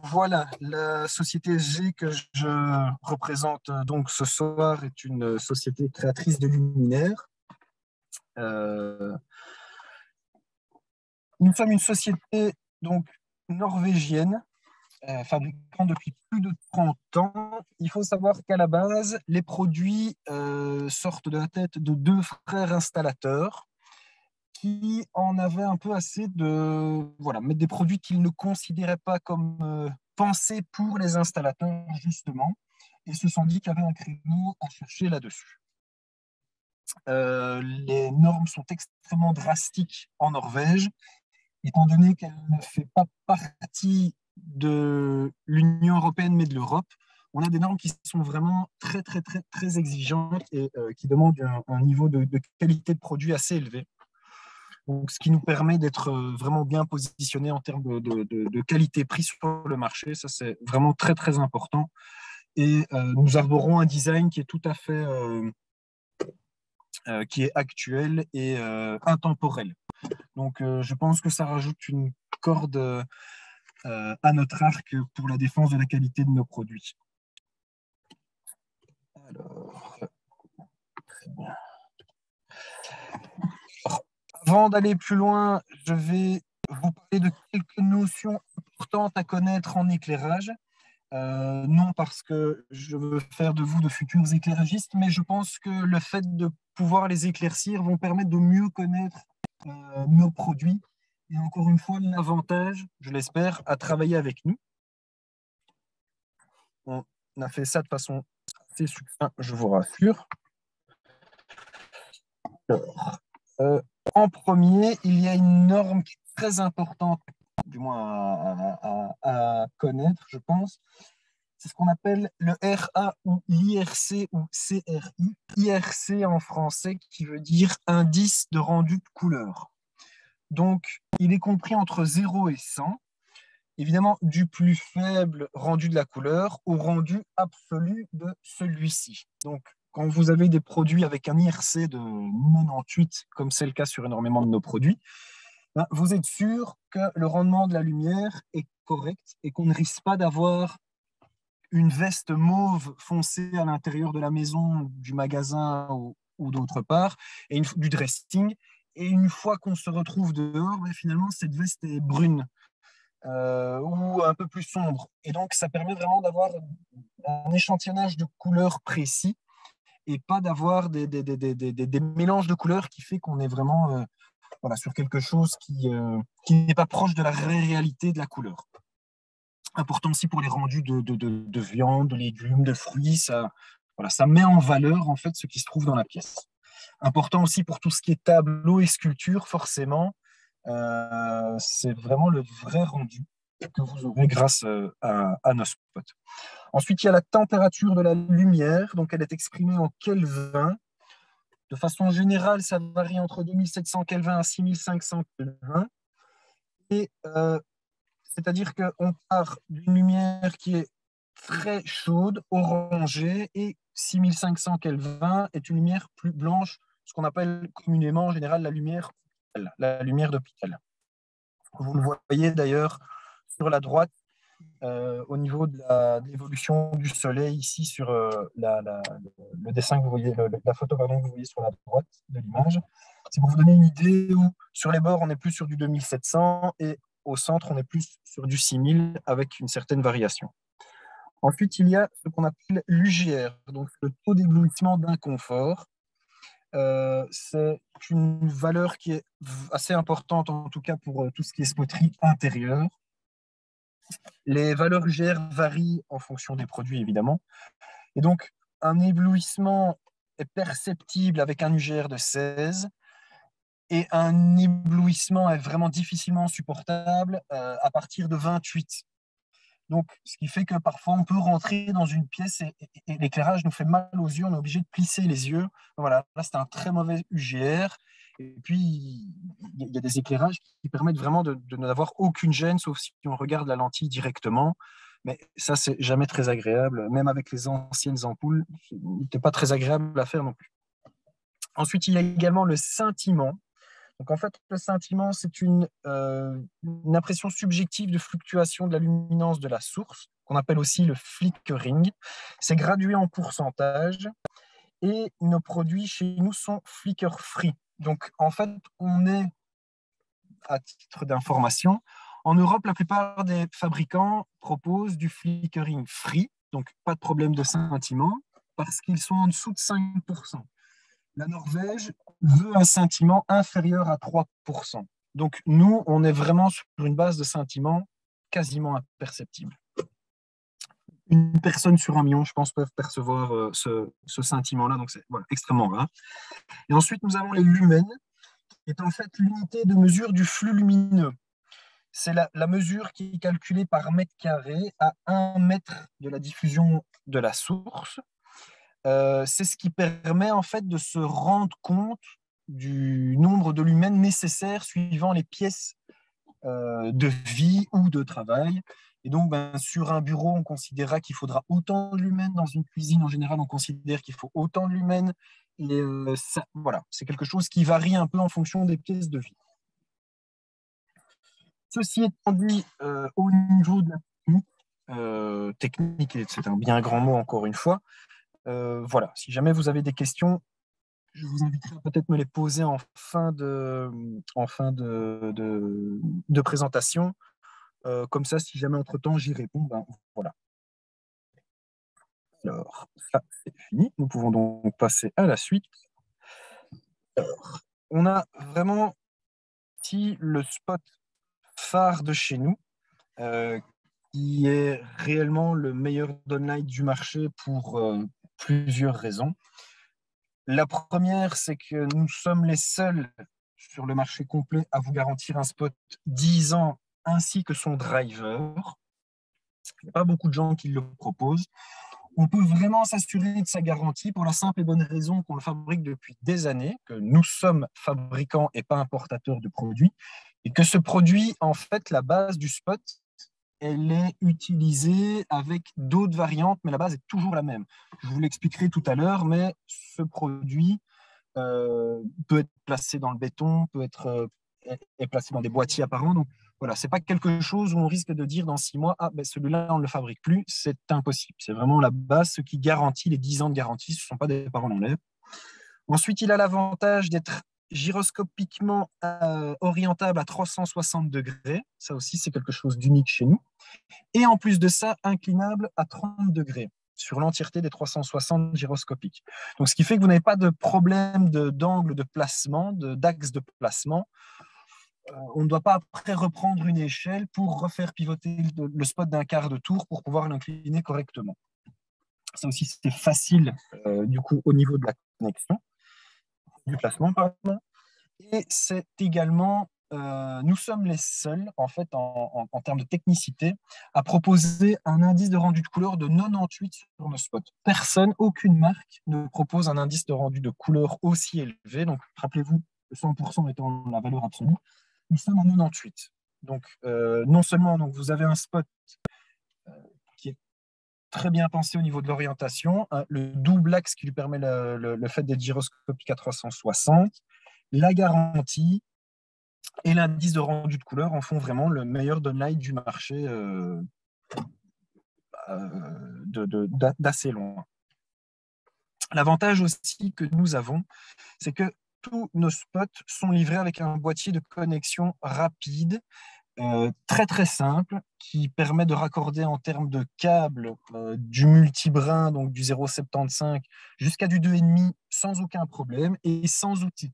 Voilà, la société SG que je représente donc ce soir est une société créatrice de luminaires. Euh, nous sommes une société donc norvégienne, fabriquant depuis plus de 30 ans. Il faut savoir qu'à la base, les produits sortent de la tête de deux frères installateurs qui en avaient un peu assez de mettre des produits qu'ils ne considéraient pas comme pensés pour les installateurs, justement, et se sont dit qu'il y avait un créneau à chercher là-dessus. Les normes sont extrêmement drastiques en Norvège, étant donné qu'elle ne fait pas partie de l'Union européenne, mais de l'Europe. On a des normes qui sont vraiment très, très, très, très exigeantes et qui demandent un niveau de qualité de produit assez élevé. Donc, ce qui nous permet d'être vraiment bien positionnés en termes de qualité-prix sur le marché. Ça, c'est vraiment très, très important. Et nous arborons un design qui est tout à fait qui est actuel et intemporel. Donc, je pense que ça rajoute une corde à notre arc pour la défense de la qualité de nos produits. Alors, très bien. Avant d'aller plus loin, je vais vous parler de quelques notions importantes à connaître en éclairage. Non parce que je veux faire de vous de futurs éclairagistes, mais je pense que le fait de pouvoir les éclaircir vont permettre de mieux connaître nos produits. Et encore une fois, l'avantage, je l'espère, à travailler avec nous. On a fait ça de façon assez succincte, je vous rassure. Alors, en premier, il y a une norme qui est très importante, du moins à connaître, je pense. C'est ce qu'on appelle le RA ou l'IRC ou CRI. IRC en français qui veut dire indice de rendu de couleur. Donc, il est compris entre 0 et 100. Évidemment, du plus faible rendu de la couleur au rendu absolu de celui-ci. Donc, quand vous avez des produits avec un IRC de 98, comme c'est le cas sur énormément de nos produits, vous êtes sûr que le rendement de la lumière est correct et qu'on ne risque pas d'avoir une veste mauve foncée à l'intérieur de la maison, du magasin ou d'autre part, et du dressing. Et une fois qu'on se retrouve dehors, finalement, cette veste est brune ou un peu plus sombre. Et donc, ça permet vraiment d'avoir un échantillonnage de couleurs précis et pas d'avoir des mélanges de couleurs qui fait qu'on est vraiment sur quelque chose qui n'est pas proche de la réalité de la couleur. Important aussi pour les rendus de viande, de légumes, de fruits. Ça met en valeur en fait ce qui se trouve dans la pièce. Important aussi pour tout ce qui est tableau et sculpture, forcément. C'est vraiment le vrai rendu que vous aurez grâce à nos spots. Ensuite, il y a la température de la lumière. Donc, elle est exprimée en Kelvin. De façon générale, ça varie entre 2700 Kelvin à 6500 Kelvin. Et c'est-à-dire qu'on part d'une lumière qui est très chaude, orangée, et 6500 Kelvin est une lumière plus blanche, ce qu'on appelle communément en général la lumière d'hôpital. Vous le voyez d'ailleurs sur la droite, au niveau de l'évolution du soleil, ici sur le dessin que vous voyez, la photo que vous voyez sur la droite de l'image. C'est pour vous donner une idée où sur les bords, on est plus sur du 2700 et au centre, on est plus sur du 6000 avec une certaine variation. Ensuite, il y a ce qu'on appelle l'UGR, donc le taux d'éblouissement d'inconfort. C'est une valeur qui est assez importante, en tout cas pour tout ce qui est spotterie intérieure. Les valeurs UGR varient en fonction des produits, évidemment. Et donc, un éblouissement est perceptible avec un UGR de 16 et un éblouissement est vraiment difficilement supportable à partir de 28. Donc, ce qui fait que parfois, on peut rentrer dans une pièce et l'éclairage nous fait mal aux yeux, on est obligé de plisser les yeux. Voilà, là, c'est un très mauvais UGR. Et puis, il y a des éclairages qui permettent vraiment de n'avoir aucune gêne, sauf si on regarde la lentille directement. Mais ça, c'est jamais très agréable. Même avec les anciennes ampoules, ce n'était pas très agréable à faire non plus. Ensuite, il y a également le scintillement. Donc en fait, le scintillement, c'est une impression subjective de fluctuation de la luminance de la source, qu'on appelle aussi le flickering. C'est gradué en pourcentage et nos produits chez nous sont flicker free. Donc en fait, on est, à titre d'information, en Europe, la plupart des fabricants proposent du flickering free, donc pas de problème de scintillement, parce qu'ils sont en dessous de 5%. La Norvège veut un scintillement inférieur à 3%. Donc nous, on est vraiment sur une base de scintillement quasiment imperceptible. Une personne sur 1 million, je pense, peuvent percevoir ce scintillement-là, donc c'est voilà, extrêmement rare. Et ensuite, nous avons les lumens, qui est en fait l'unité de mesure du flux lumineux. C'est la mesure qui est calculée par mètre carré à 1 mètre de la diffusion de la source. C'est ce qui permet en fait de se rendre compte du nombre de lumens nécessaires suivant les pièces de vie ou de travail. Et donc, sur un bureau, on considérera qu'il faudra autant de lumens. Dans une cuisine, en général, on considère qu'il faut autant de lumens. Et ça, voilà, c'est quelque chose qui varie un peu en fonction des pièces de vie. Ceci étant dit, au niveau de la technique, c'est un bien grand mot encore une fois, voilà, si jamais vous avez des questions, je vous inviterai à peut-être me les poser en fin de présentation. Comme ça, si jamais entre-temps j'y réponds, voilà. Alors, ça, c'est fini. Nous pouvons donc passer à la suite. Alors, on a vraiment ici le spot phare de chez nous, qui est réellement le meilleur downlight du marché pour plusieurs raisons. La première, c'est que nous sommes les seuls sur le marché complet à vous garantir un spot 10 ans ainsi que son driver. Il n'y a pas beaucoup de gens qui le proposent. On peut vraiment s'assurer de sa garantie pour la simple et bonne raison qu'on le fabrique depuis des années, que nous sommes fabricants et pas importateurs de produits, et que ce produit, en fait, la base du spot, elle est utilisée avec d'autres variantes, mais la base est toujours la même. Je vous l'expliquerai tout à l'heure, mais ce produit peut être placé dans le béton, est placé dans des boîtiers apparents. Donc voilà, c'est pas quelque chose où on risque de dire dans 6 mois, ah ben celui-là on ne le fabrique plus, c'est impossible. C'est vraiment la base, ce qui garantit les 10 ans de garantie, ce ne sont pas des paroles en l'air. Ensuite, il a l'avantage d'être gyroscopiquement orientable à 360 degrés. Ça aussi, c'est quelque chose d'unique chez nous. Et en plus de ça, inclinable à 30 degrés sur l'entièreté des 360 gyroscopiques. Donc, ce qui fait que vous n'avez pas de problème d'angle de placement, d'axe de placement. On ne doit pas après reprendre une échelle pour refaire pivoter le spot d'un quart de tour pour pouvoir l'incliner correctement. Ça aussi, c'est facile du coup au niveau de la connexion, du placement, pardon. Et c'est également, nous sommes les seuls, en fait, en termes de technicité, à proposer un indice de rendu de couleur de 98 sur nos spots. Personne, aucune marque ne propose un indice de rendu de couleur aussi élevé. Donc, rappelez-vous, 100% étant la valeur absolue, nous sommes en 98. Donc, non seulement donc, vous avez un spot qui est très bien pensé au niveau de l'orientation, le double axe qui lui permet le fait d'être gyroscopique à 360, la garantie et l'indice de rendu de couleur en font vraiment le meilleur downlight du marché d'assez loin. L'avantage aussi que nous avons, c'est que tous nos spots sont livrés avec un boîtier de connexion rapide, très très simple, qui permet de raccorder en termes de câbles du multibrin, donc du 0,75 jusqu'à du 2,5 sans aucun problème et sans outils.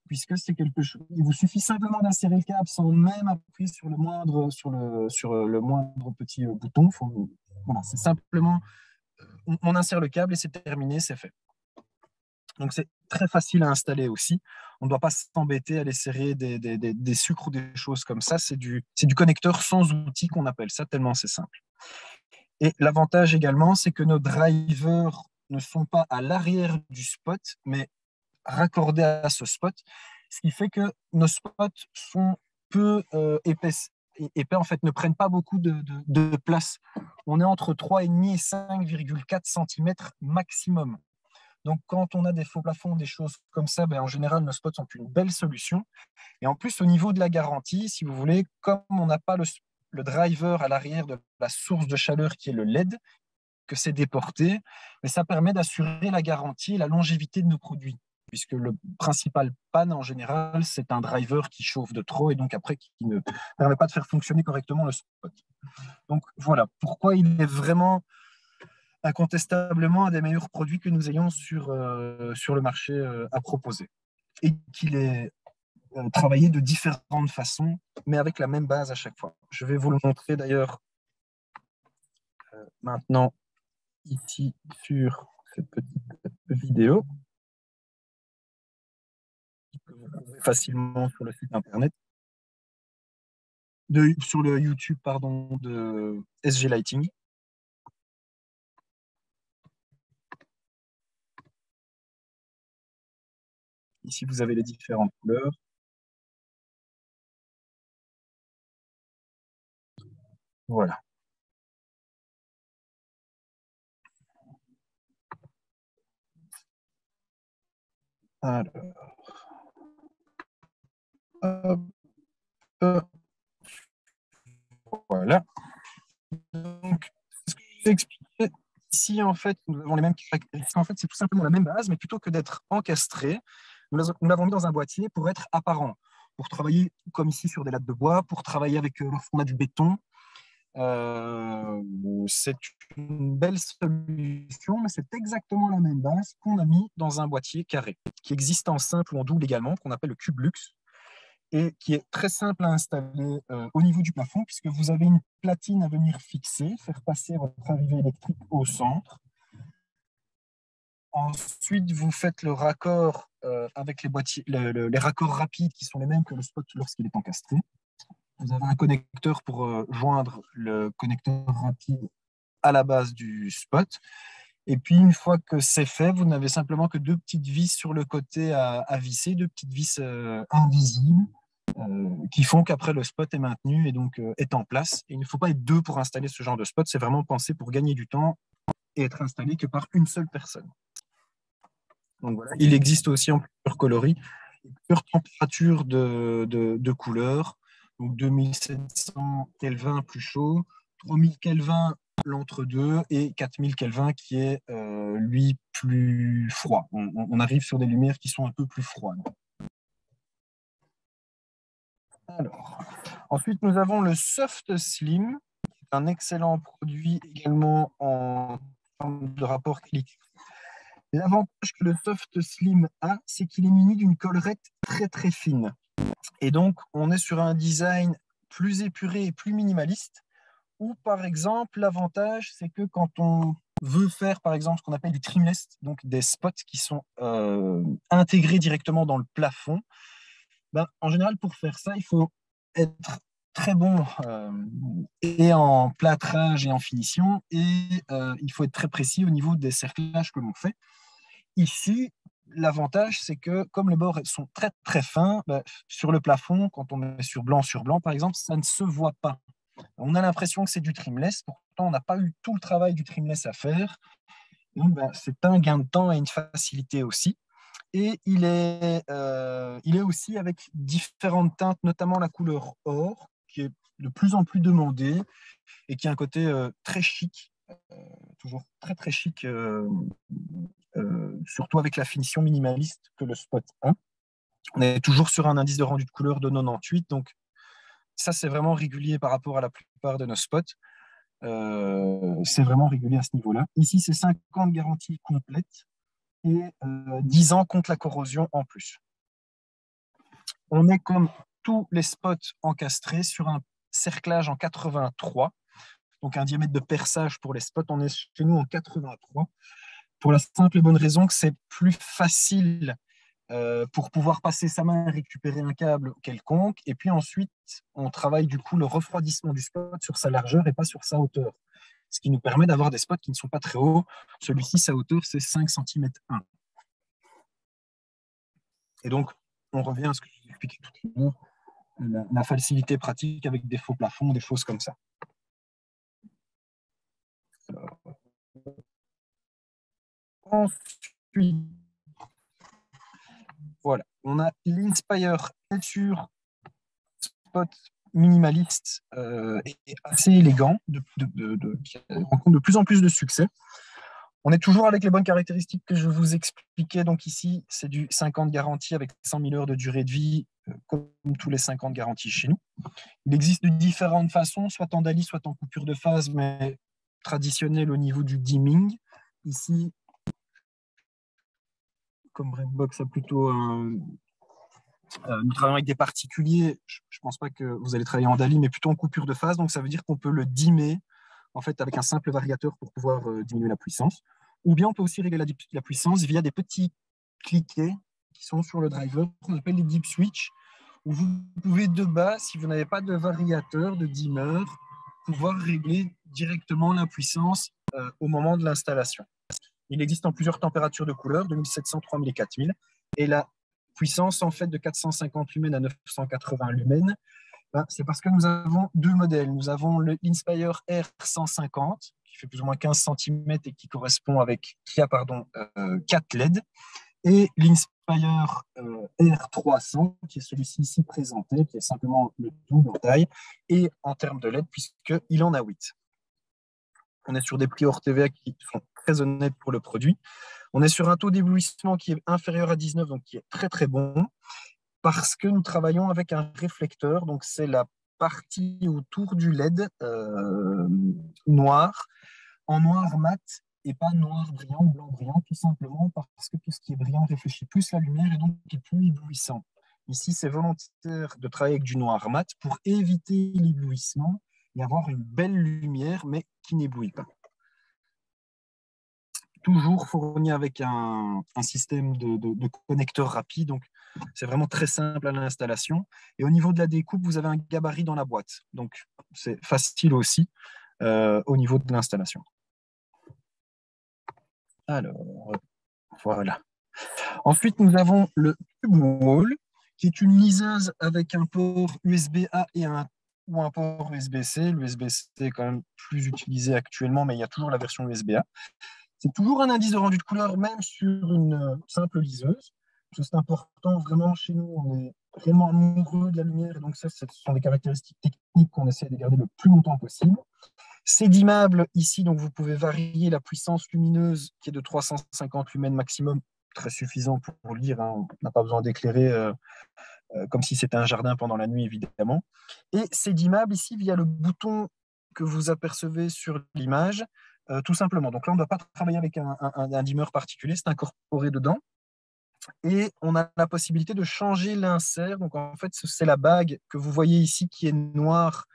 Puisque c'est quelque chose, il vous suffit simplement d'insérer le câble sans même appuyer sur le moindre petit bouton. Voilà, c'est simplement, on insère le câble et c'est terminé, c'est fait. Donc c'est très facile à installer aussi. On ne doit pas s'embêter à aller serrer des sucres ou des choses comme ça. C'est du connecteur sans outils qu'on appelle ça, tellement c'est simple. Et l'avantage également, c'est que nos drivers ne sont pas à l'arrière du spot, mais raccordés à ce spot, ce qui fait que nos spots sont peu épais, en fait, ne prennent pas beaucoup de place. On est entre 3,5 et 5,4 cm maximum. Donc, quand on a des faux plafonds, des choses comme ça, ben, en général, nos spots sont une belle solution. Et en plus, au niveau de la garantie, si vous voulez, comme on n'a pas le driver à l'arrière de la source de chaleur qui est le LED, que c'est déporté, mais ça permet d'assurer la garantie et la longévité de nos produits. Puisque le principal panne, en général, c'est un driver qui chauffe de trop et donc après qui ne permet pas de faire fonctionner correctement le spot. Donc voilà, pourquoi il est vraiment incontestablement un des meilleurs produits que nous ayons sur le marché à proposer. Et qu'il est travaillé de différentes façons, mais avec la même base à chaque fois. Je vais vous le montrer d'ailleurs maintenant ici sur cette petite vidéo que vous trouvez facilement sur le site internet, sur le YouTube pardon, de SG Lighting. Ici, vous avez les différentes couleurs. Voilà. Alors, hop, voilà. Donc, ce que je vous ai expliqué, ici, en fait, nous avons les mêmes caractéristiques. En fait, c'est tout simplement la même base, mais plutôt que d'être encastré, nous l'avons mis dans un boîtier pour être apparent, pour travailler comme ici sur des lattes de bois, pour travailler avec lorsqu'on a du béton. C'est une belle solution, mais c'est exactement la même base qu'on a mis dans un boîtier carré, qui existe en simple ou en double également, qu'on appelle le Cube Luxe, et qui est très simple à installer au niveau du plafond, puisque vous avez une platine à venir fixer, faire passer votre arrivée électrique au centre. Ensuite, vous faites le raccord avec les boîtiers, les raccords rapides qui sont les mêmes que le spot lorsqu'il est encastré. Vous avez un connecteur pour joindre le connecteur rapide à la base du spot. Et puis, une fois que c'est fait, vous n'avez simplement que deux petites vis sur le côté à visser, deux petites vis invisibles qui font qu'après le spot est maintenu et donc est en place. Et il ne faut pas être deux pour installer ce genre de spot. C'est vraiment pensé pour gagner du temps et être installé que par une seule personne. Donc voilà. Il existe aussi en plusieurs coloris, plusieurs températures de couleurs. Donc 2700 Kelvin plus chaud, 3000 Kelvin l'entre-deux et 4000 Kelvin qui est lui plus froid. On arrive sur des lumières qui sont un peu plus froides. Alors, ensuite, nous avons le Soft Slim, qui est un excellent produit également en termes de rapport qualité. L'avantage que le Soft Slim a, c'est qu'il est muni d'une collerette très très fine. Et donc, on est sur un design plus épuré et plus minimaliste, ou par exemple, l'avantage, c'est que quand on veut faire, par exemple, ce qu'on appelle du trimless, donc des spots qui sont intégrés directement dans le plafond, ben, en général, pour faire ça, il faut être très bon et en plâtrage et en finition, et il faut être très précis au niveau des cerclages que l'on fait. Ici, l'avantage, c'est que comme les bords sont très très fins, ben, sur le plafond, quand on met sur blanc, par exemple, ça ne se voit pas. On a l'impression que c'est du trimless, pourtant on n'a pas eu tout le travail du trimless à faire. Donc, ben, c'est un gain de temps et une facilité aussi. Et il est aussi avec différentes teintes, notamment la couleur or, qui est de plus en plus demandée et qui a un côté très chic, toujours très très chic, surtout avec la finition minimaliste que le Spot a. On est toujours sur un indice de rendu de couleur de 98, donc ça c'est vraiment régulier par rapport à la plupart de nos spots. C'est vraiment régulier à ce niveau-là. Ici, c'est 5 ans de garantie complète et 10 ans contre la corrosion en plus. On est comme tous les spots encastrés sur un cerclage en 83, donc un diamètre de perçage pour les spots. On est chez nous en 83, pour la simple et bonne raison que c'est plus facile pour pouvoir passer sa main et récupérer un câble quelconque. Et puis ensuite, on travaille du coup le refroidissement du spot sur sa largeur et pas sur sa hauteur. Ce qui nous permet d'avoir des spots qui ne sont pas très hauts. Celui-ci, sa hauteur, c'est 5 cm 1. Et donc, on revient à ce que je vous expliquais tout à l'heure, la facilité pratique avec des faux plafonds, des choses comme ça. Alors, Puis, voilà, on a l'Inspire sur spot minimaliste et assez élégant, qui rencontre de plus en plus de succès. On est toujours avec les bonnes caractéristiques que je vous expliquais. Donc ici, c'est du 50 garantie avec 100 000 heures de durée de vie, comme tous les 50 garanties chez nous. Il existe de différentes façons, soit en DALI, soit en coupure de phase, mais traditionnel au niveau du dimming. Ici, comme Redbox a plutôt nous travaillons avec des particuliers, je ne pense pas que vous allez travailler en DALI, mais plutôt en coupure de phase. Donc ça veut dire qu'on peut le dimmer en fait, avec un simple variateur pour pouvoir diminuer la puissance. Ou bien on peut aussi régler la puissance via des petits cliquets qui sont sur le driver, qu'on appelle les deep switch, où vous pouvez de base, si vous n'avez pas de variateur, de dimmer, pouvoir régler directement la puissance au moment de l'installation. Il existe en plusieurs températures de couleur, 2700, 3000 et 4000. Et la puissance en fait de 450 lumens à 980 lumens, c'est parce que nous avons deux modèles. Nous avons l'Inspire R150 qui fait plus ou moins 15 cm et qui correspond avec qui a 4 LED, et l'Inspire R300 qui est celui-ci ici présenté, qui est simplement le double en taille et en termes de LED puisqu'il en a 8. On est sur des prix hors TVA qui sont très honnêtes pour le produit. On est sur un taux d'éblouissement qui est inférieur à 19, donc qui est très très bon, parce que nous travaillons avec un réflecteur, donc c'est la partie autour du LED noir, en noir mat et pas noir brillant ou blanc brillant, tout simplement parce que tout ce qui est brillant réfléchit plus la lumière et donc est plus éblouissant. Ici, c'est volontaire de travailler avec du noir mat pour éviter l'éblouissement et avoir une belle lumière, mais qui n'éblouit pas. Toujours fourni avec un système de connecteur rapide, donc c'est vraiment très simple à l'installation. Et au niveau de la découpe, vous avez un gabarit dans la boîte, donc c'est facile aussi au niveau de l'installation. Alors, voilà. Ensuite, nous avons le TubeWall, qui est une liseuse avec un port USB-A ou un port USB-C. L'USB-C est quand même plus utilisé actuellement, mais il y a toujours la version USB-A. C'est toujours un indice de rendu de couleur, même sur une simple liseuse. C'est important, vraiment, chez nous, on est réellement amoureux de la lumière, et donc ça, ce sont des caractéristiques techniques qu'on essaie de garder le plus longtemps possible. C'est dimmable ici, donc vous pouvez varier la puissance lumineuse qui est de 350 lumens maximum, très suffisant pour lire, hein. On n'a pas besoin d'éclairer comme si c'était un jardin pendant la nuit, évidemment. Et c'est dimmable ici via le bouton que vous apercevez sur l'image, tout simplement. Donc là, on ne doit pas travailler avec un dimmer particulier, c'est incorporé dedans. Et on a la possibilité de changer l'insert. Donc en fait, c'est la bague que vous voyez ici qui est noire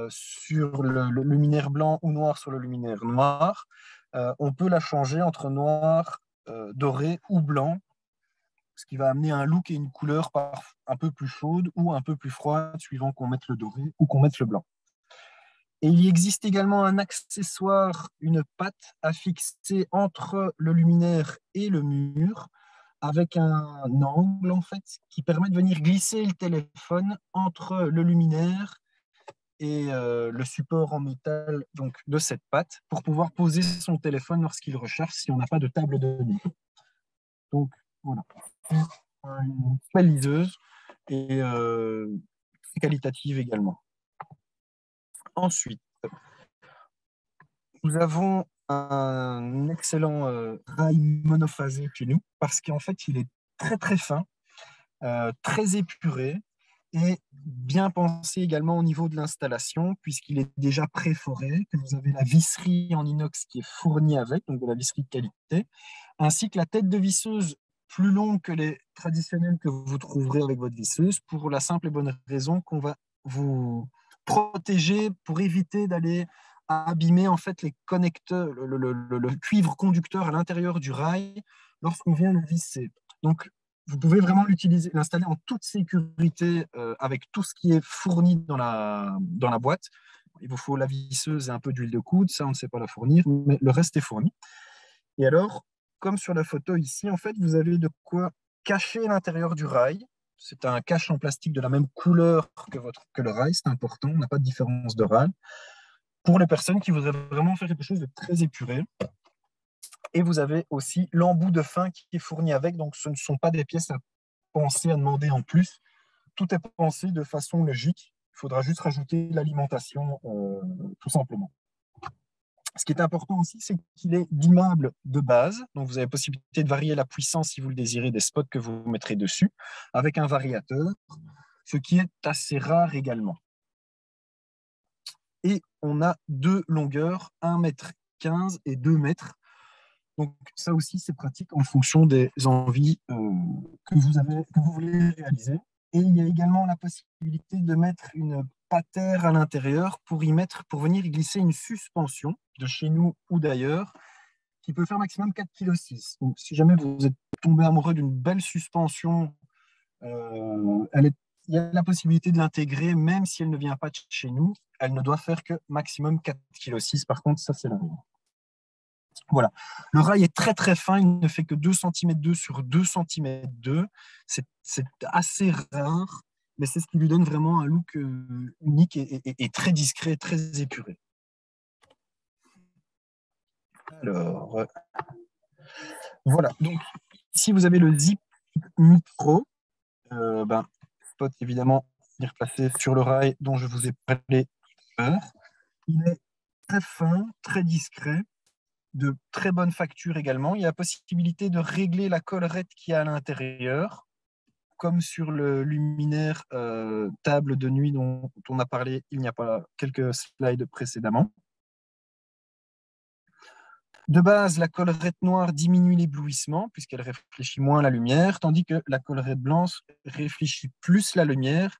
sur le luminaire blanc ou noir sur le luminaire noir. On peut la changer entre noir, doré ou blanc, ce qui va amener un look et une couleur un peu plus chaude ou un peu plus froide, suivant qu'on mette le doré ou qu'on mette le blanc. Et il existe également un accessoire, une patte à fixer entre le luminaire et le mur, avec un angle en fait qui permet de venir glisser le téléphone entre le luminaire et le support en métal donc, de cette patte pour pouvoir poser son téléphone lorsqu'il recharge si on n'a pas de table de nuit. Donc voilà, une belle liseuse et très qualitative également. Ensuite, nous avons un excellent rail monophasé chez nous parce qu'en fait, il est très très fin, très épuré et bien pensé également au niveau de l'installation puisqu'il est déjà préforé, que vous avez la visserie en inox qui est fournie avec, donc de la visserie de qualité, ainsi que la tête de visseuse plus longue que les traditionnelles que vous trouverez avec votre visseuse pour la simple et bonne raison qu'on va vous protéger pour éviter d'aller abîmer en fait les connecteurs, le cuivre conducteur à l'intérieur du rail lorsqu'on vient le visser. Donc, vous pouvez vraiment l'installer en toute sécurité avec tout ce qui est fourni dans la boîte. Il vous faut la visseuse et un peu d'huile de coude, ça on ne sait pas la fournir, mais le reste est fourni. Et alors, comme sur la photo ici, en fait, vous avez de quoi cacher l'intérieur du rail. C'est un cache en plastique de la même couleur que le rail, c'est important, on n'a pas de différence de rail. Pour les personnes qui voudraient vraiment faire quelque chose de très épuré. Et vous avez aussi l'embout de fin qui est fourni avec. Donc, ce ne sont pas des pièces à penser, à demander en plus. Tout est pensé de façon logique. Il faudra juste rajouter l'alimentation, tout simplement. Ce qui est important aussi, c'est qu'il est dimmable de base. Donc, vous avez possibilité de varier la puissance, si vous le désirez, des spots que vous mettrez dessus, avec un variateur, ce qui est assez rare également. Et on a deux longueurs, 1,15 m et 2 mètres. Donc, ça aussi, c'est pratique en fonction des envies que vous voulez réaliser. Et il y a également la possibilité de mettre une patère à l'intérieur pour venir y glisser une suspension de chez nous ou d'ailleurs qui peut faire maximum 4,6 kg. Donc, si jamais vous êtes tombé amoureux d'une belle suspension, il y a la possibilité de l'intégrer, même si elle ne vient pas de chez nous. Elle ne doit faire que maximum 4,6 kg. Par contre, ça, c'est la règle. Voilà. Le rail est très très fin, il ne fait que 2,2 cm sur 2,2 cm. C'est assez rare, mais c'est ce qui lui donne vraiment un look unique et très discret, très épuré. Alors, voilà. Donc, ici, vous avez le Zip Micro. Spot, évidemment, venir placer sur le rail dont je vous ai parlé tout à l'heure. Il est très fin, très discret, de très bonne facture également. Il y a la possibilité de régler la collerette qui est à l'intérieur, comme sur le luminaire table de nuit dont on a parlé il n'y a pas quelques slides précédemment. De base, la collerette noire diminue l'éblouissement puisqu'elle réfléchit moins la lumière, tandis que la collerette blanche réfléchit plus la lumière.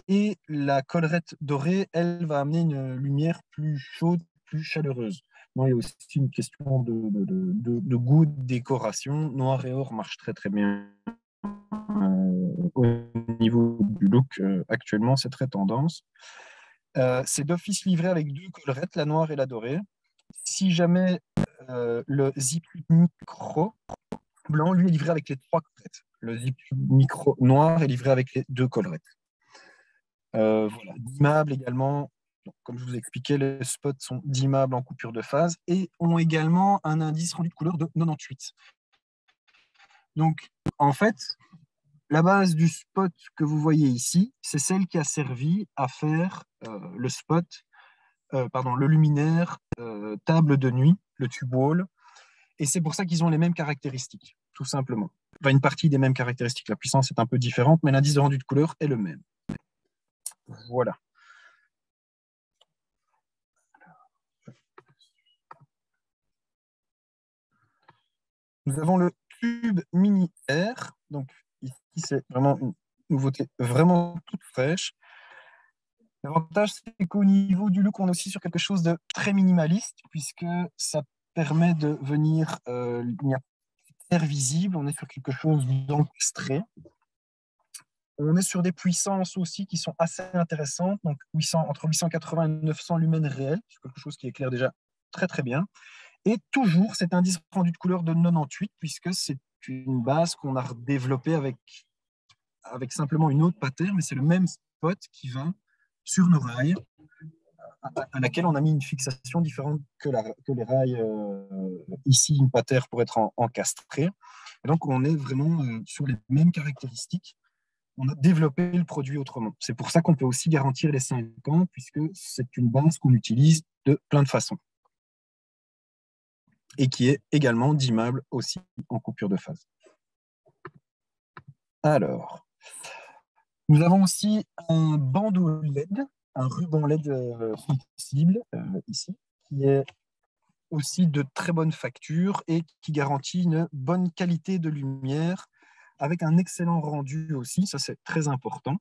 Et la collerette dorée, elle, va amener une lumière plus chaude, plus chaleureuse. Non, il y a aussi une question de goût, de décoration. Noir et or marche très très bien. Au niveau du look, actuellement, c'est très tendance. C'est d'office livré avec deux collerettes, la noire et la dorée. Si jamais le Zip Micro blanc, lui, est livré avec les trois collerettes. Le Zip Micro noir est livré avec les deux collerettes. Voilà, dimmables également. Donc, comme je vous ai expliqué, les spots sont dimmables en coupure de phase et ont également un indice rendu de couleur de 98. Donc, en fait, la base du spot que vous voyez ici, c'est celle qui a servi à faire le luminaire table de nuit, le tube wall. Et c'est pour ça qu'ils ont les mêmes caractéristiques, tout simplement. Enfin, une partie des mêmes caractéristiques. La puissance est un peu différente, mais l'indice de rendu de couleur est le même. Voilà. Nous avons le Cube Mini Air. Donc, ici, c'est vraiment une nouveauté vraiment toute fraîche. L'avantage, c'est qu'au niveau du look, on est aussi sur quelque chose de très minimaliste, puisque ça permet de venir, il n'y a pas d'air visible, on est sur quelque chose d'encastré. On est sur des puissances aussi qui sont assez intéressantes, donc entre 880 et 900 lumens réels, c'est quelque chose qui éclaire déjà très très bien. Et toujours cet indice rendu de couleur de 98, puisque c'est une base qu'on a développée avec simplement une autre patère, mais c'est le même spot qui va sur nos rails, à laquelle on a mis une fixation différente que les rails ici, une patère pour être encastré. Et donc, on est vraiment sur les mêmes caractéristiques. On a développé le produit autrement. C'est pour ça qu'on peut aussi garantir les 5 ans, puisque c'est une base qu'on utilise de plein de façons. Et qui est également dimmable aussi en coupure de phase. Alors, nous avons aussi un bandeau LED, un ruban LED flexible ici, qui est aussi de très bonne facture et qui garantit une bonne qualité de lumière avec un excellent rendu aussi, ça c'est très important.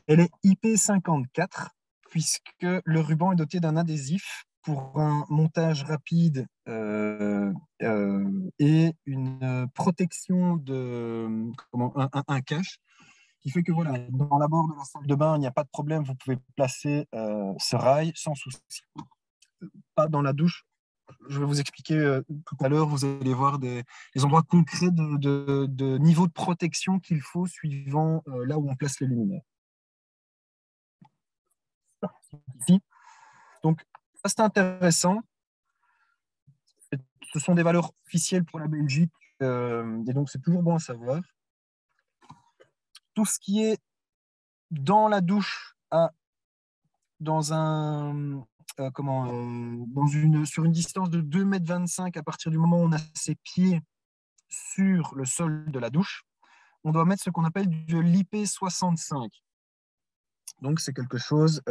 Elle est IP54 puisque le ruban est doté d'un adhésif pour un montage rapide et une protection un cache qui fait que voilà, dans la bord de la salle de bain, il n'y a pas de problème, vous pouvez placer ce rail sans souci. Pas dans la douche. Je vais vous expliquer tout à l'heure, vous allez voir des endroits concrets de niveau de protection qu'il faut suivant là où on place les luminaires. Ici. Donc, ça c'est intéressant. ce sont des valeurs officielles pour la Belgique, et donc c'est toujours bon à savoir. Tout ce qui est dans la douche, dans un, sur une distance de 2,25 m à partir du moment où on a ses pieds sur le sol de la douche, on doit mettre ce qu'on appelle de l'IP65. Donc, c'est quelque chose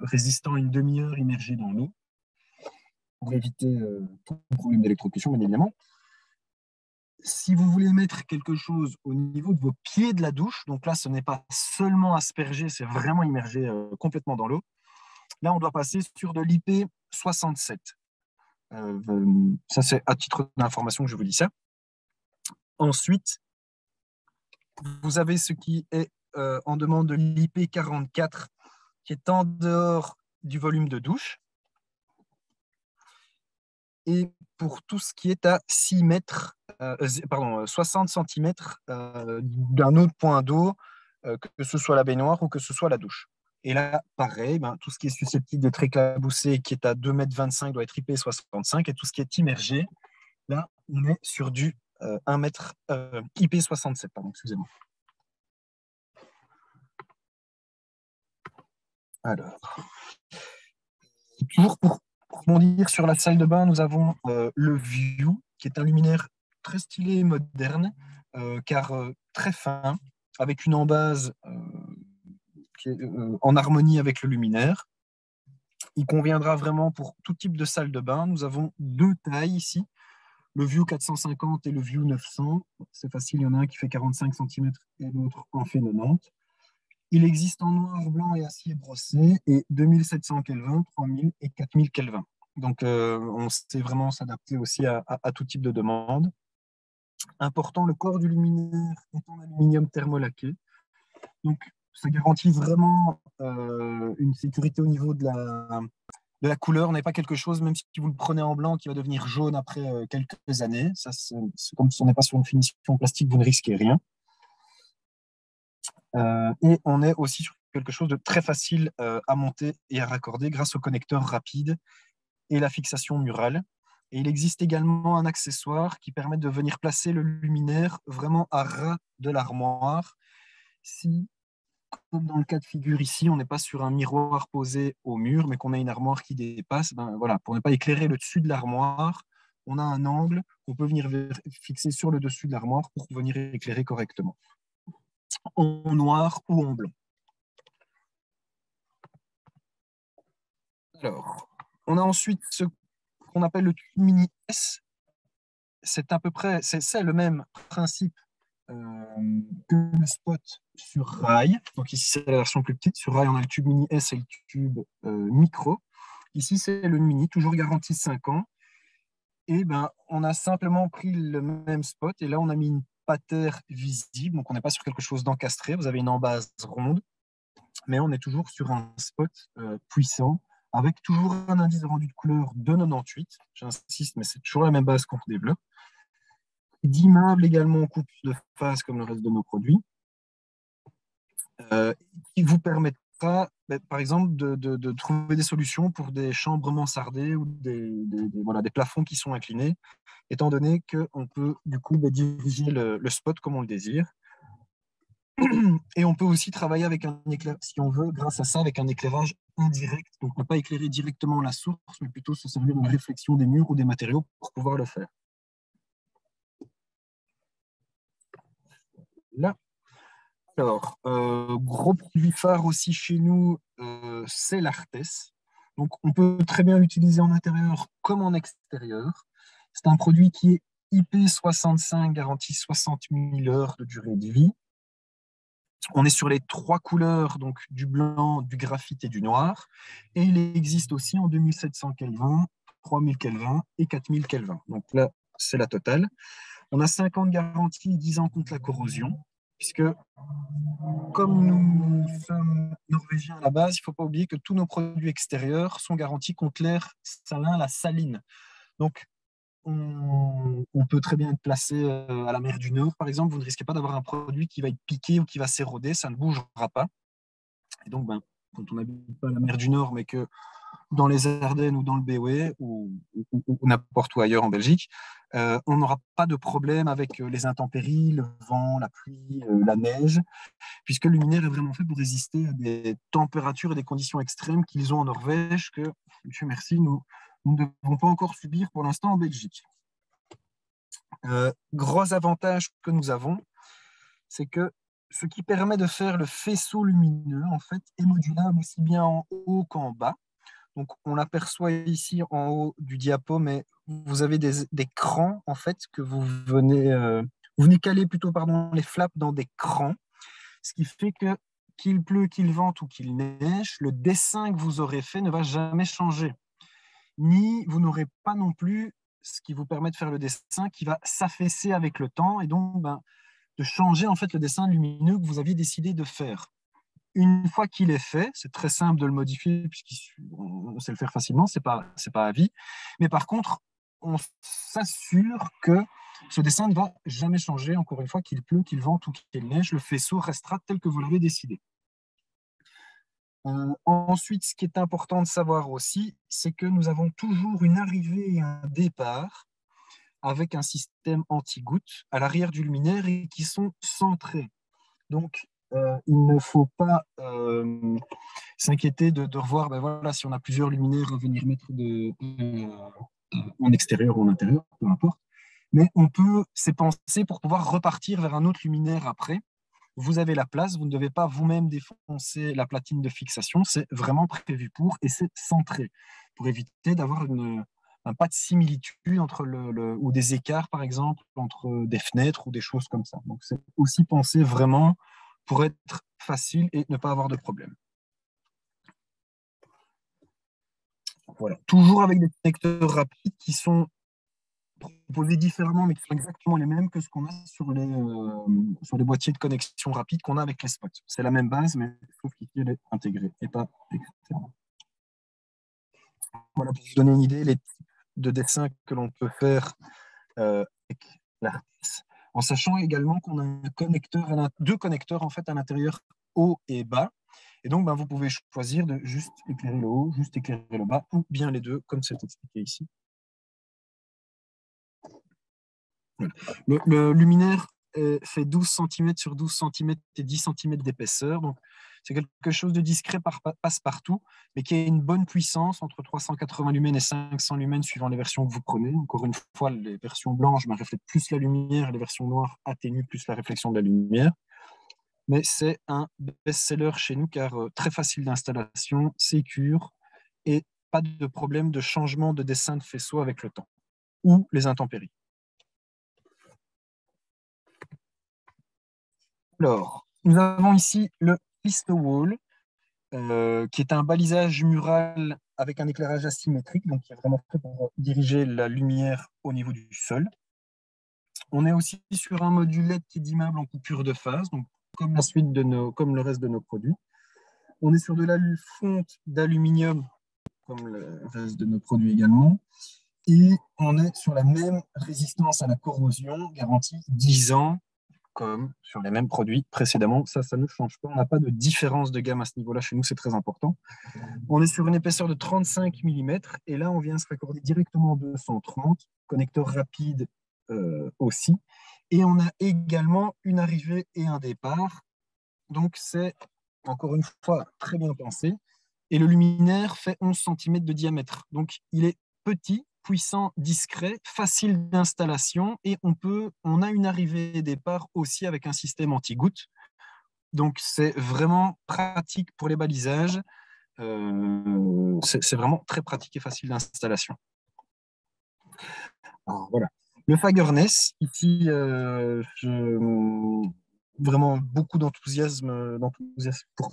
résistant à une demi-heure immergé dans l'eau pour éviter tout problème d'électrocution, bien évidemment. Si vous voulez mettre quelque chose au niveau de vos pieds de la douche, donc là, ce n'est pas seulement aspergé, c'est vraiment immergé complètement dans l'eau. Là, on doit passer sur de l'IP67. Ça, c'est à titre d'information que je vous dis ça. Ensuite, vous avez ce qui est en demande de l'IP44, qui est en dehors du volume de douche. Et pour tout ce qui est à 6 mètres, 60 cm d'un autre point d'eau, que ce soit la baignoire ou que ce soit la douche. Et là, pareil, tout ce qui est susceptible d'être éclaboussé, qui est à 2,25 m, doit être IP65, et tout ce qui est immergé, là, on est sur du 1 mètre, IP67, pardon, excusez-moi. Alors, toujours pour rebondir sur la salle de bain, nous avons le View, qui est un luminaire très stylé et moderne, car très fin, avec une embase qui est en harmonie avec le luminaire. Il conviendra vraiment pour tout type de salle de bain. Nous avons deux tailles ici, le View 450 et le View 900. C'est facile, il y en a un qui fait 45 cm et l'autre en fait 90. Il existe en noir, blanc et acier brossé, et 2700 Kelvin, 3000 et 4000 Kelvin. Donc, on sait vraiment s'adapter aussi à tout type de demande. Important, le corps du luminaire est en aluminium thermolaqué. Donc, ça garantit vraiment une sécurité au niveau de la couleur. On n'est pas quelque chose, même si vous le prenez en blanc, qui va devenir jaune après quelques années. Ça, comme on n'est pas sur une finition plastique, vous ne risquez rien. Et on est aussi sur quelque chose de très facile à monter et à raccorder grâce au connecteur rapide et la fixation murale. Et il existe également un accessoire qui permet de venir placer le luminaire vraiment à ras de l'armoire. Si, comme dans le cas de figure ici, on n'est pas sur un miroir posé au mur, mais qu'on a une armoire qui dépasse, voilà, pour ne pas éclairer le dessus de l'armoire, on a un angle qu'on peut venir fixer sur le dessus de l'armoire pour venir éclairer correctement, en noir ou en blanc. Alors, on a ensuite ce qu'on appelle le tube mini S. C'est à peu près, c'est le même principe que le spot sur rail. Donc ici, c'est la version plus petite. Sur rail, on a le tube mini S et le tube micro. Ici, c'est le mini, toujours garanti 5 ans. Et on a simplement pris le même spot et là, on a mis une patère visible. Donc, on n'est pas sur quelque chose d'encastré. Vous avez une embase ronde, mais on est toujours sur un spot puissant avec toujours un indice de rendu de couleur de 98. J'insiste, mais c'est toujours la même base qu'on développe. D'immeubles également en coupe de phase comme le reste de nos produits, qui vous permettra, par exemple, de trouver des solutions pour des chambres mansardées ou des plafonds qui sont inclinés, étant donné qu'on peut du coup diriger le spot comme on le désire. Et on peut aussi travailler avec un éclairage, si on veut, grâce à ça, avec un éclairage indirect. Donc, ne pas éclairer directement la source, mais plutôt se servir de la réflexion des murs ou des matériaux pour pouvoir le faire. Là. Alors, gros produit phare aussi chez nous, c'est l'Artes. Donc, on peut très bien l'utiliser en intérieur comme en extérieur. C'est un produit qui est IP65, garantie 60 000 heures de durée de vie. On est sur les 3 couleurs, donc du blanc, du graphite et du noir. Et il existe aussi en 2700 Kelvin, 3000 Kelvin et 4000 Kelvin. Donc là, c'est la totale. On a 5 ans de garantie, 10 ans contre la corrosion, puisque comme nous sommes norvégiens à la base, il ne faut pas oublier que tous nos produits extérieurs sont garantis contre l'air salin, la saline. Donc, on peut très bien être placé à la mer du Nord, par exemple. Vous ne risquez pas d'avoir un produit qui va être piqué ou qui va s'éroder, ça ne bougera pas. Et donc, quand on n'habite pas à la mer du Nord, mais que dans les Ardennes ou dans le BOE ou n'importe où ailleurs en Belgique, on n'aura pas de problème avec les intempéries, le vent, la pluie, la neige, puisque le luminaire est vraiment fait pour résister à des températures et des conditions extrêmes qu'ils ont en Norvège que, Dieu merci, nous ne devons pas encore subir pour l'instant en Belgique. Gros avantage que nous avons, c'est que ce qui permet de faire le faisceau lumineux, en fait, est modulable aussi bien en haut qu'en bas. Donc, on l'aperçoit ici en haut du diapo, mais vous avez des crans, en fait, que vous venez caler plutôt, pardon, les flaps dans des crans, ce qui fait que qu'il pleut, qu'il vente ou qu'il neige, le dessin que vous aurez fait ne va jamais changer. Ni vous n'aurez pas non plus ce qui vous permet de faire le dessin qui va s'affaisser avec le temps et donc de changer en fait le dessin lumineux que vous aviez décidé de faire. Une fois qu'il est fait, c'est très simple de le modifier puisqu'on sait le faire facilement, c'est pas à vie. Mais par contre, on s'assure que ce dessin ne va jamais changer, encore une fois, qu'il pleut, qu'il vente ou qu'il neige, le faisceau restera tel que vous l'avez décidé. Ensuite, ce qui est important de savoir aussi, c'est que nous avons toujours une arrivée et un départ avec un système anti-goutte à l'arrière du luminaire et qui sont centrés. Donc, il ne faut pas s'inquiéter de revoir, ben voilà, si on a plusieurs luminaires à venir mettre en extérieur ou en intérieur, peu importe. Mais c'est pensé pour pouvoir repartir vers un autre luminaire après. Vous avez la place, vous ne devez pas vous-même défoncer la platine de fixation, c'est vraiment prévu pour et c'est centré pour éviter d'avoir pas de similitude entre ou des écarts, par exemple, entre des fenêtres ou des choses comme ça. Donc, c'est aussi pensé vraiment pour être facile et ne pas avoir de problème. Voilà. Toujours avec des connecteurs rapides qui sont proposés différemment, mais qui sont exactement les mêmes que ce qu'on a sur les boîtiers de connexion rapide qu'on a avec les spots. C'est la même base, mais sauf qu'ici, elle est intégrée et pas externe. Voilà, pour vous donner une idée, les types de dessins que l'on peut faire avec l'Artis, en sachant également qu'on a deux connecteurs en fait, à l'intérieur haut et bas. Et donc, vous pouvez choisir de juste éclairer le haut, juste éclairer le bas, ou bien les deux, comme c'est expliqué ici. Le luminaire fait 12 cm sur 12 cm et 10 cm d'épaisseur. Donc, c'est quelque chose de discret passe-partout, mais qui a une bonne puissance entre 380 lumens et 500 lumens suivant les versions que vous prenez. Encore une fois, les versions blanches reflètent plus la lumière, les versions noires atténuent plus la réflexion de la lumière. Mais c'est un best-seller chez nous car très facile d'installation, sécure et pas de problème de changement de dessin de faisceau avec le temps ou les intempéries. Alors, nous avons ici le Pistowall, qui est un balisage mural avec un éclairage asymétrique, donc qui est vraiment fait pour diriger la lumière au niveau du sol. On est aussi sur un module LED qui est dimmable en coupure de phase, donc comme le reste de nos produits. On est sur de la fonte d'aluminium, comme le reste de nos produits également. Et on est sur la même résistance à la corrosion, garantie 10 ans, comme sur les mêmes produits précédemment. Ça ne change pas. On n'a pas de différence de gamme à ce niveau-là. Chez nous, c'est très important. On est sur une épaisseur de 35 mm. Et là, on vient se raccorder directement en 230, connecteur rapide aussi. Et on a également une arrivée et un départ. Donc, c'est encore une fois très bien pensé. Et le luminaire fait 11 cm de diamètre. Donc, il est petit, puissant, discret, facile d'installation et on a une arrivée et départ aussi avec un système anti-goutte. Donc, c'est vraiment pratique pour les balisages. C'est vraiment très pratique et facile d'installation. Alors, voilà. Le Fagerness, ici, vraiment beaucoup d'enthousiasme pour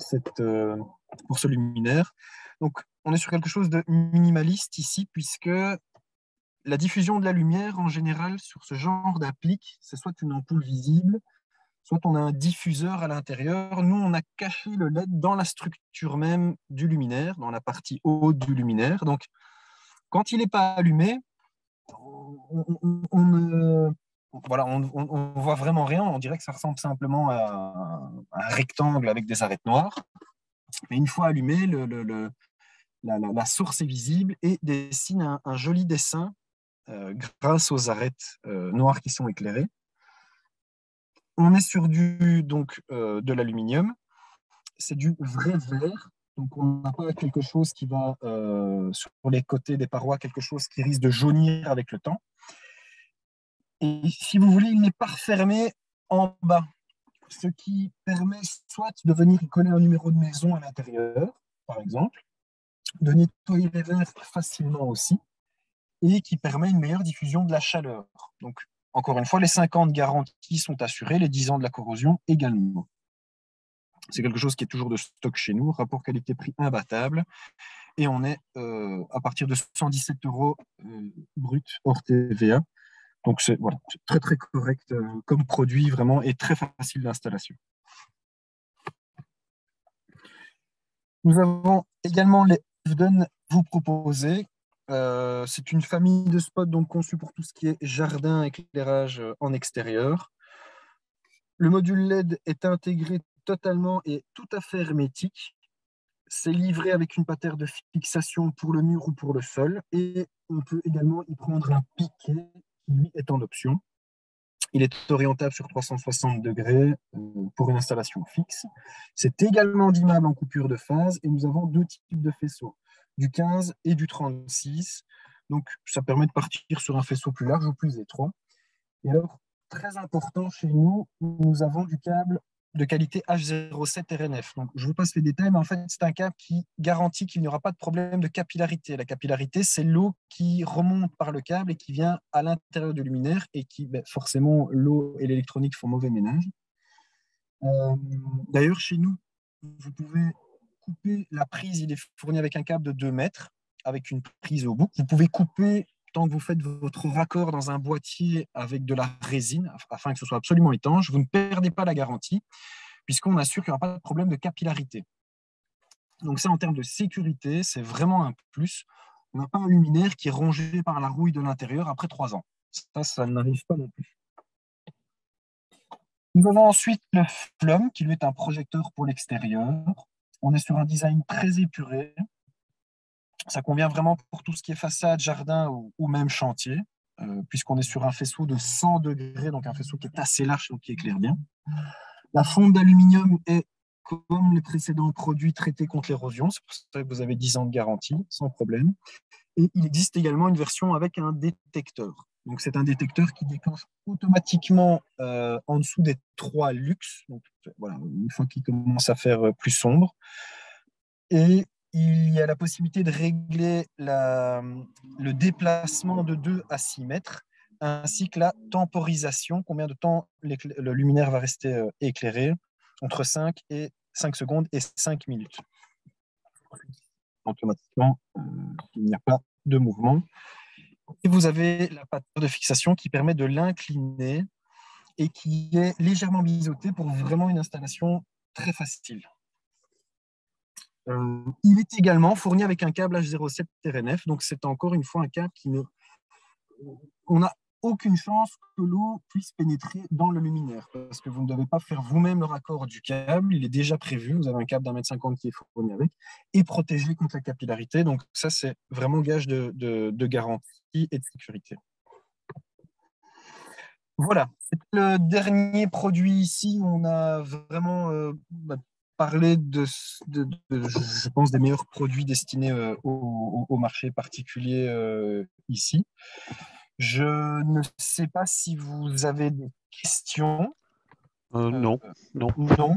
ce luminaire. Donc, on est sur quelque chose de minimaliste ici, puisque la diffusion de la lumière, en général, sur ce genre d'applique, c'est soit une ampoule visible, soit on a un diffuseur à l'intérieur. Nous, on a caché le LED dans la structure même du luminaire, dans la partie haute du luminaire. Donc, quand il n'est pas allumé, on voit vraiment rien. On dirait que ça ressemble simplement à un rectangle avec des arêtes noires. Mais une fois allumé, la source est visible et dessine un joli dessin grâce aux arêtes noires qui sont éclairées. On est sur de l'aluminium, c'est du vrai verre, donc on n'a pas quelque chose qui va sur les côtés des parois, quelque chose qui risque de jaunir avec le temps. Et si vous voulez, il n'est pas refermé en bas, ce qui permet soit de venir y coller un numéro de maison à l'intérieur, par exemple, de nettoyer les verres facilement aussi, et qui permet une meilleure diffusion de la chaleur. Donc, encore une fois, les 5 ans de garantie sont assurés, les 10 ans de la corrosion également. C'est quelque chose qui est toujours de stock chez nous, rapport qualité-prix imbattable, et on est à partir de 117 € brut hors TVA. Donc, c'est voilà, très, très correct comme produit, vraiment, et très facile d'installation. Nous avons également les Hofden vous proposer. C'est une famille de spots donc conçus pour tout ce qui est jardin, éclairage en extérieur. Le module LED est intégré totalement et tout à fait hermétique. C'est livré avec une patère de fixation pour le mur ou pour le sol. Et on peut également y prendre un piquet qui, lui, est en option. Il est orientable sur 360 degrés pour une installation fixe. C'est également dimmable en coupure de phase et nous avons 2 types de faisceaux, du 15 et du 36. Donc, ça permet de partir sur un faisceau plus large ou plus étroit. Et alors, très important chez nous, nous avons du câble de qualité H07 RNF. Donc, je vous passe les détails, mais en fait, c'est un câble qui garantit qu'il n'y aura pas de problème de capillarité. La capillarité, c'est l'eau qui remonte par le câble et qui vient à l'intérieur du luminaire et qui, forcément, l'eau et l'électronique font mauvais ménage. D'ailleurs, chez nous, vous pouvez couper la prise, il est fourni avec un câble de 2 mètres, avec une prise au bout. Vous pouvez couper tant que vous faites votre raccord dans un boîtier avec de la résine, afin que ce soit absolument étanche. Vous ne perdez pas la garantie, puisqu'on assure qu'il n'y aura pas de problème de capillarité. Donc ça, en termes de sécurité, c'est vraiment un plus. On n'a pas un luminaire qui est rongé par la rouille de l'intérieur après 3 ans. Ça n'arrive pas non plus. Nous avons ensuite le Flum, qui lui est un projecteur pour l'extérieur. On est sur un design très épuré. Ça convient vraiment pour tout ce qui est façade, jardin ou même chantier, puisqu'on est sur un faisceau de 100 degrés, donc un faisceau qui est assez large et qui éclaire bien. La fonte d'aluminium est, comme les précédents produits, traitée contre l'érosion. C'est pour ça que vous avez 10 ans de garantie, sans problème. Et il existe également une version avec un détecteur. Donc, c'est un détecteur qui déclenche automatiquement en dessous des 3 lux. Donc, voilà, une fois qu'il commence à faire plus sombre. Et il y a la possibilité de régler le déplacement de 2 à 6 mètres, ainsi que la temporisation, combien de temps le luminaire va rester éclairé, entre 5 secondes et 5 minutes. Automatiquement, il n'y a pas de mouvement. Et vous avez la patère de fixation qui permet de l'incliner et qui est légèrement biseautée pour vraiment une installation très facile. Il est également fourni avec un câble H07 RNF, donc c'est encore une fois un câble qui ne... On n'a aucune chance que l'eau puisse pénétrer dans le luminaire, parce que vous ne devez pas faire vous-même le raccord du câble, il est déjà prévu, vous avez un câble d'1,50 m qui est fourni avec, et protégé contre la capillarité, donc ça c'est vraiment gage de garantie et de sécurité. Voilà, c'est le dernier produit ici où on a vraiment parlé je pense, des meilleurs produits destinés au marché particulier ici. Je ne sais pas si vous avez des questions. Non, non. Non.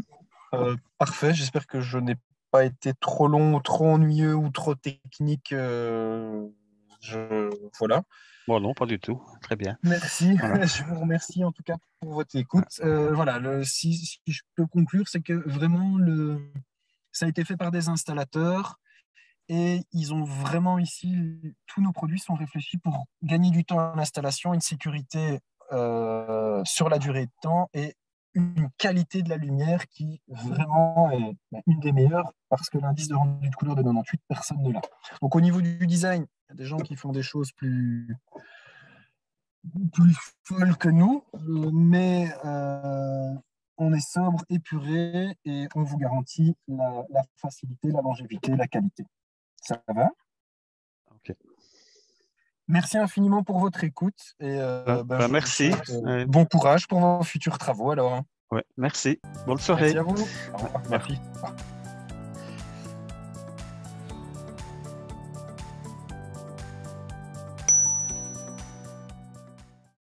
Parfait, j'espère que je n'ai pas été trop long, trop ennuyeux ou trop technique. Voilà. Bon, non, pas du tout. Très bien. Merci, Voilà. je vous remercie en tout cas pour votre écoute. Voilà, si je peux conclure, c'est que vraiment ça a été fait par des installateurs et ils ont vraiment ici, tous nos produits sont réfléchis pour gagner du temps à l'installation, une sécurité sur la durée de temps et une qualité de la lumière qui vraiment est une des meilleures parce que l'indice de rendu de couleur de 98, personne ne l'a. Donc au niveau du design, il y a des gens qui font des choses plus folle que nous, mais on est sobre, épuré et on vous garantit la facilité, la longévité, la qualité. Ça va? Ok. Merci infiniment pour votre écoute et je vous Merci. souhaite bon courage pour vos futurs travaux alors. Hein. Ouais, merci. Bonne Merci soirée. à vous. Au revoir. Merci. Merci.